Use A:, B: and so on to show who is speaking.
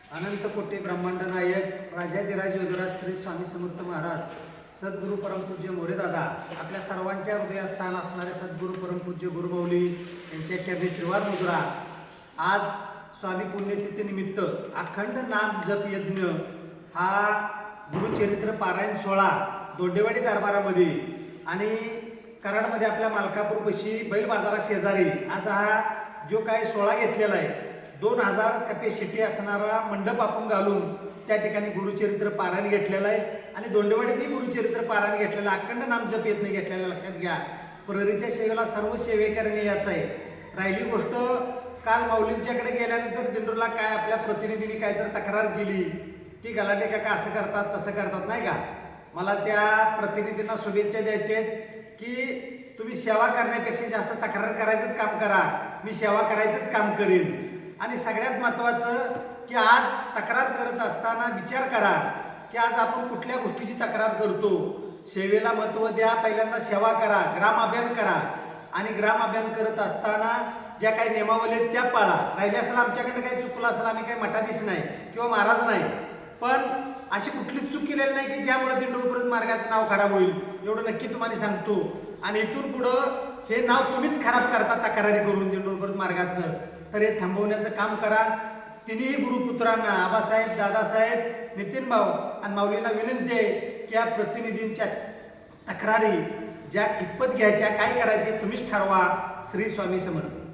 A: अनंत कोटी ब्रह्मांड नायक राजाधिराज योगराज श्री स्वामी समर्थ महाराज सद्गुरू परमपूज्य मोरेदादा आपल्या सर्वांच्या हृदयस्थान असणारे सद्गुरू परमपूज्य गुरुमाऊली यांच्या चरणी त्रिवार मुद्रा आज स्वामी पुण्यतिथी निमित्त अखंड नाम जप यज्ञ हा गुरुचरित्र पारायण सोहळा दोंडेवाडी दरबारामध्ये आणि कराडमध्ये आपल्या मालकापूरपाशी बैल बाजारा शेजारी आज हा जो काही सोहळा घेतलेला आहे 2000 कॅपॅसिटी असणारा मंडप आपण घालून त्या ठिकाणी गुरुचरित्र पारायण घेतलेलं आहे आणि दोंडेवाडीतही गुरुचरित्र पारायण घेतलेलं अखंड नाम जप यज्ञ घेतलेला लक्षात घ्या। प्रहरीच्या सेवेला सर्व सेवेकरणे याच आहे। राहिली गोष्ट काल माऊलींच्याकडे गेल्यानंतर दिंडोरला काय आपल्या प्रतिनिधींनी काहीतरी तक्रार केली की गलाटे काका असं करतात तसं करतात नाही का। मला त्या प्रतिनिधींना शुभेच्छा द्यायचे की तुम्ही सेवा करण्यापेक्षा जास्त तक्रार करायचंच काम करा, मी सेवा करायचंच काम करीन। आणि सगळ्यात महत्त्वाचं की आज तक्रार करत असताना विचार करा की आज आपण कुठल्या गोष्टीची तक्रार करतो। सेवेला महत्त्व द्या, पहिल्यांदा सेवा करा, ग्राम अभियान करा आणि ग्राम अभियान करत असताना ज्या काही नियमावली आहेत त्या पाळा। राहिले असेल आमच्याकडे काही चुकलं असेल, आम्ही काही मठाधीश नाही किंवा महाराज नाही, पण अशी कुठलीच चूक केलेली नाही की ज्यामुळे दिंडोरपर्यंत मार्गाचं नाव खराब होईल, एवढं नक्की तुम्हाला सांगतो। आणि इथून पुढं हे नाव तुम्हीच खराब करता तक्रारी करून दिंडोरपर्यंत मार्गाचं, तर हे थांबवण्याचं काम करा। तिन्ही गुरुपुत्रांना आबासाहेब, दादासाहेब, नितीन भाऊ आणि माऊलींना विनंती आहे की या प्रतिनिधींच्या तक्रारी ज्या कितपत घ्यायच्या, काय करायचे तुम्हीच ठरवा। श्री स्वामी समर्थ।